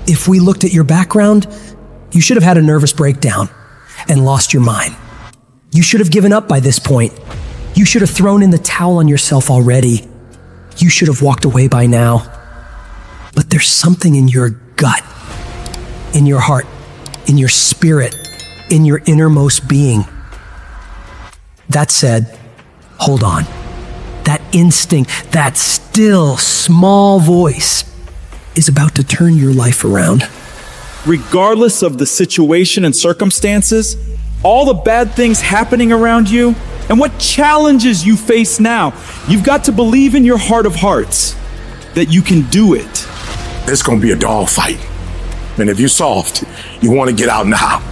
If we looked at your background, you should have had a nervous breakdown and lost your mind. You should have given up by this point. You should have thrown in the towel on yourself already. You should have walked away by now. But there's something in your gut, in your heart, in your spirit, in your innermost being. That said, hold on. That instinct, that still small voice is about to turn your life around. Regardless of the situation and circumstances, all the bad things happening around you, and what challenges you face now, you've got to believe in your heart of hearts that you can do it. It's gonna be a dog fight. And if you're soft, you wanna get out now.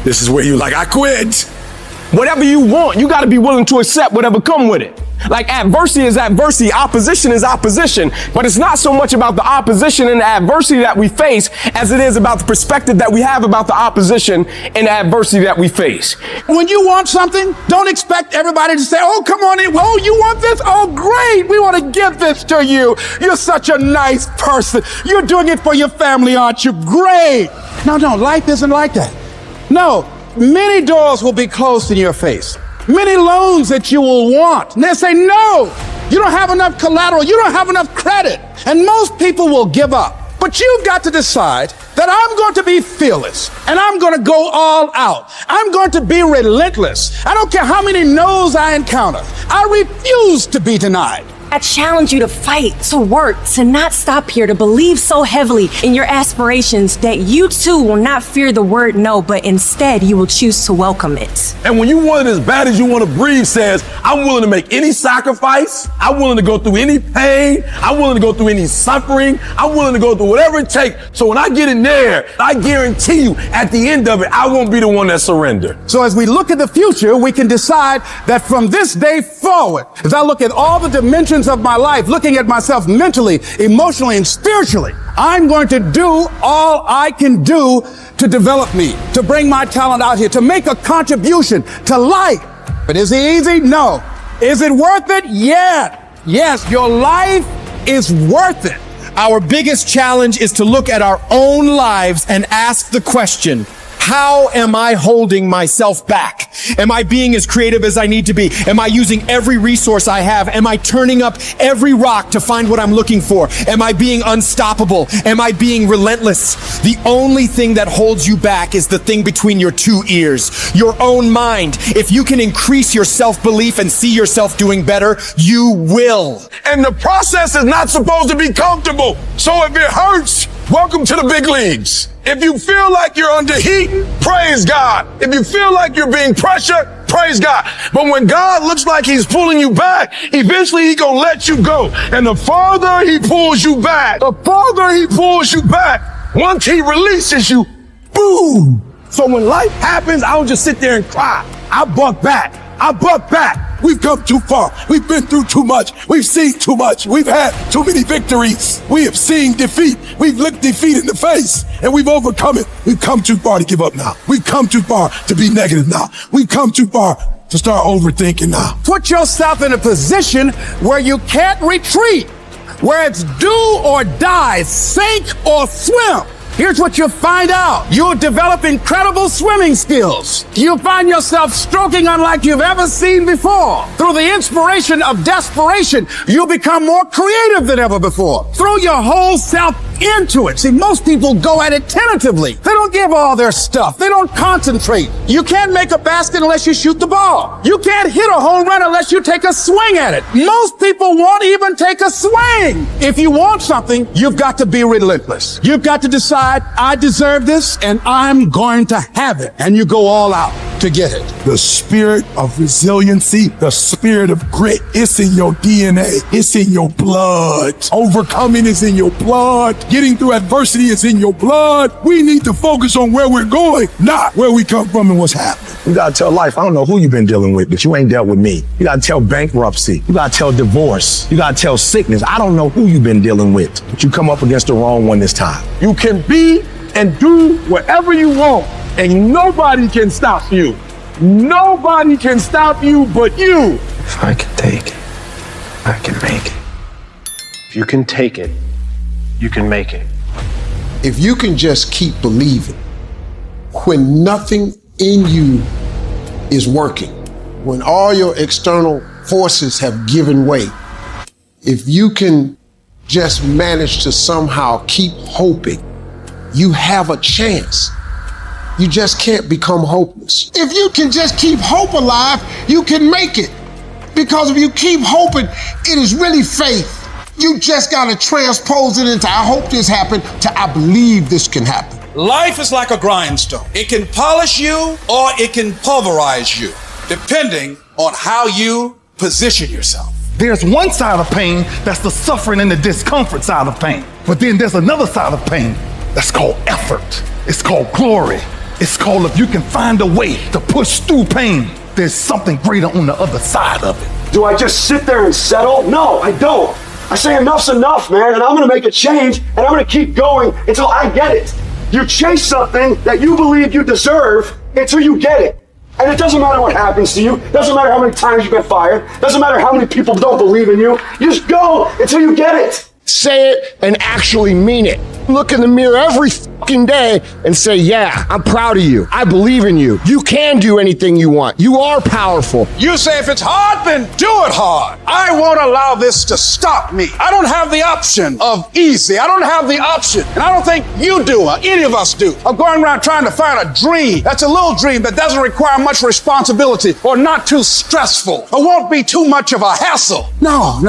This is where you're like, I quit. Whatever you want, you gotta be willing to accept whatever come with it. Like adversity is adversity, opposition is opposition, but it's not so much about the opposition and the adversity that we face as it is about the perspective that we have about the opposition and the adversity that we face. When you want something, don't expect everybody to say, oh, come on in. Oh, you want this? Oh, great. We want to give this to you. You're such a nice person. You're doing it for your family, aren't you? Great. No, life isn't like that. No, many doors will be closed in your face. Many loans that you will want. And they'll say, no, you don't have enough collateral. You don't have enough credit. And most people will give up. But you've got to decide that I'm going to be fearless and I'm going to go all out. I'm going to be relentless. I don't care how many no's I encounter. I refuse to be denied. I challenge you to fight, to work, to not stop here, to believe so heavily in your aspirations that you too will not fear the word no, but instead you will choose to welcome it. And when you want it as bad as you want to breathe says, I'm willing to make any sacrifice. I'm willing to go through any pain. I'm willing to go through any suffering. I'm willing to go through whatever it takes. So when I get in there, I guarantee you at the end of it, I won't be the one that surrender. So as we look at the future, we can decide that from this day forward, as I look at all the dimensions of my life, looking at myself mentally, emotionally, and spiritually, I'm going to do all I can do to develop me, to bring my talent out here, to make a contribution to life. But is it easy? No. Is it worth it? Yeah. Yes, your life is worth it. Our biggest challenge is to look at our own lives and ask the question, how am I holding myself back? Am I being as creative as I need to be? Am I using every resource I have? Am I turning up every rock to find what I'm looking for? Am I being unstoppable? Am I being relentless? The only thing that holds you back is the thing between your two ears, your own mind. If you can increase your self-belief and see yourself doing better, you will. And the process is not supposed to be comfortable. So if it hurts, welcome to the big leagues. If you feel like you're under heat, praise God. If you feel like you're being pressured, praise God. But when God looks like he's pulling you back, eventually he's going to let you go. And the farther he pulls you back, once he releases you, boom. So when life happens, I don't just sit there and cry. I buck back. We've come too far. We've been through too much. We've seen too much. We've had too many victories. We have seen defeat. We've looked defeat in the face and we've overcome it. We've come too far to give up now. We've come too far to be negative now. We've come too far to start overthinking now. Put yourself in a position where you can't retreat, where it's do or die, sink or swim. Here's what you'll find out. You'll develop incredible swimming skills. You'll find yourself stroking unlike you've ever seen before. Through the inspiration of desperation, you'll become more creative than ever before. Throw your whole self into it. See, most people go at it tentatively. They don't give all their stuff. They don't concentrate. You can't make a basket unless you shoot the ball. You can't hit a home run unless you take a swing at it. Most people won't even take a swing. If you want something, you've got to be relentless. You've got to decide, I deserve this and I'm going to have it. And you go all out to get it. The spirit of resiliency, the spirit of grit, it's in your DNA. It's in your blood. Overcoming is in your blood. Getting through adversity is in your blood. We need to focus on where we're going, not where we come from and what's happening. You gotta tell life, I don't know who you've been dealing with, but you ain't dealt with me. You gotta tell bankruptcy. You gotta tell divorce. You gotta tell sickness. I don't know who you've been dealing with, but you come up against the wrong one this time. You can be and do whatever you want, and nobody can stop you. Nobody can stop you but you. If I can take it, I can make it. If you can take it, you can make it. If you can just keep believing, when nothing in you is working, when all your external forces have given way, if you can just manage to somehow keep hoping, you have a chance. You just can't become hopeless. If you can just keep hope alive, you can make it. Because if you keep hoping, it is really faith. You just gotta transpose it into I hope this happened to I believe this can happen. Life is like a grindstone. It can polish you or it can pulverize you, depending on how you position yourself. There's one side of pain that's the suffering and the discomfort side of pain. But then there's another side of pain that's called effort. It's called glory. It's called if you can find a way to push through pain, there's something greater on the other side of it. Do I just sit there and settle? No, I don't. I say enough's enough, man, and I'm gonna make a change, and I'm gonna keep going until I get it. You chase something that you believe you deserve until you get it. And it doesn't matter what happens to you. Doesn't matter how many times you get fired. Doesn't matter how many people don't believe in you. You just go until you get it. Say it and actually mean it. Look in the mirror every fucking day and say, yeah, I'm proud of you. I believe in you. You can do anything you want. You are powerful. You say if it's hard, then do it hard. I won't allow this to stop me. I don't have the option of easy. I don't have the option, and I don't think you do, or any of us do, of going around trying to find a dream that's a little dream that doesn't require much responsibility or not too stressful or won't be too much of a hassle. No.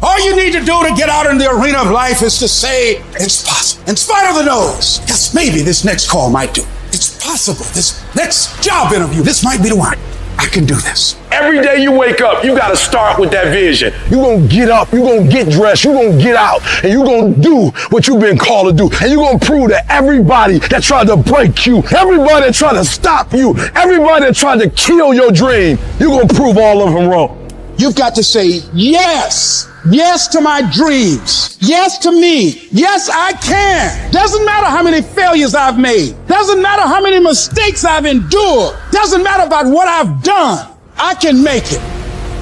All you need to do to get out in the arena of life is to say, it's possible. In spite of the no's, yes, maybe this next call might do. It's possible. This next job interview, this might be the one. I can do this. Every day you wake up, you got to start with that vision. You're going to get up, you're going to get dressed, you're going to get out, and you're going to do what you've been called to do. And you're going to prove to everybody that tried to break you, everybody that tried to stop you, everybody that tried to kill your dream, you're going to prove all of them wrong. You've got to say yes. Yes to my dreams. Yes to me. Yes, I can. Doesn't matter how many failures I've made. Doesn't matter how many mistakes I've endured. Doesn't matter about what I've done. I can make it.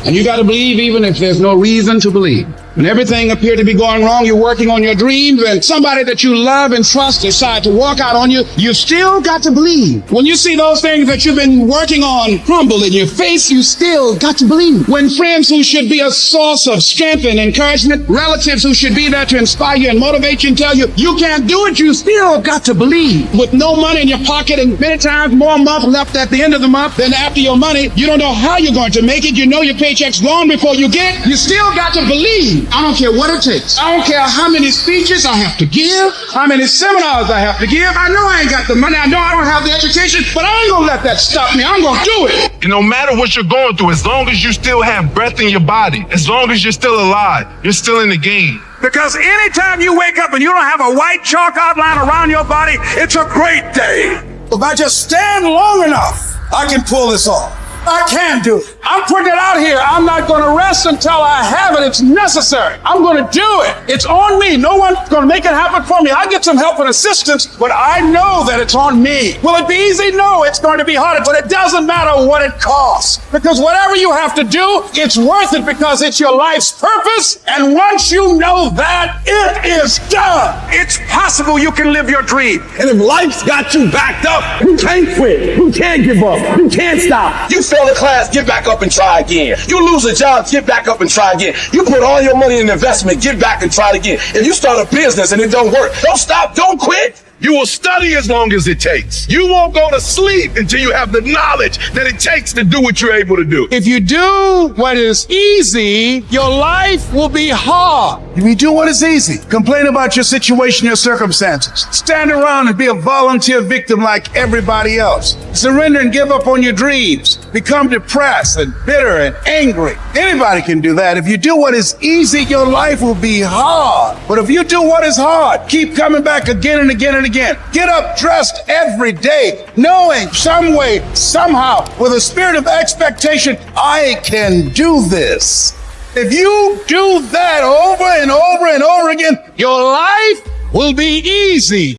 And you got to believe even if there's no reason to believe. When everything appeared to be going wrong, you're working on your dreams, and somebody that you love and trust decide to walk out on you, you still got to believe. When you see those things that you've been working on crumble in your face, you still got to believe. When friends who should be a source of strength and encouragement, relatives who should be there to inspire you and motivate you and tell you you can't do it, you still got to believe. With no money in your pocket and many times more month left at the end of the month than after your money, you don't know how you're going to make it. You know your paycheck's gone before you get it. You still got to believe. I don't care what it takes. I don't care how many speeches I have to give, how many seminars I have to give. I know I ain't got the money. I know I don't have the education, but I ain't gonna let that stop me. I'm gonna do it. And no matter what you're going through, as long as you still have breath in your body, as long as you're still alive, you're still in the game. Because anytime you wake up and you don't have a white chalk outline around your body, it's a great day. If I just stand long enough, I can pull this off. I can do it. I'm putting it out here. I'm not going to rest until I have it. It's necessary. I'm going to do it. It's on me. No one's going to make it happen for me. I get some help and assistance, but I know that it's on me. Will it be easy? No, it's going to be hard, but it doesn't matter what it costs. Because whatever you have to do, it's worth it because it's your life's purpose. And once you know that, it is done. It's possible you can live your dream. And if life's got you backed up, you can't quit. You can't give up. You can't stop. You fail a class, get back up and try again. You lose a job, get back up and try again. You put all your money in investment, get back and try it again. If you start a business and it don't work, don't stop, don't quit. You will study as long as it takes. You won't go to sleep until you have the knowledge that it takes to do what you're able to do. If you do what is easy, your life will be hard. If you do what is easy, complain about your situation, your circumstances. Stand around and be a volunteer victim like everybody else. Surrender and give up on your dreams. Become depressed and bitter and angry. Anybody can do that. If you do what is easy, your life will be hard. But if you do what is hard, keep coming back again and again and again. Get up dressed every day, knowing some way, somehow, with a spirit of expectation, I can do this. If you do that over and over and over again, your life will be easy.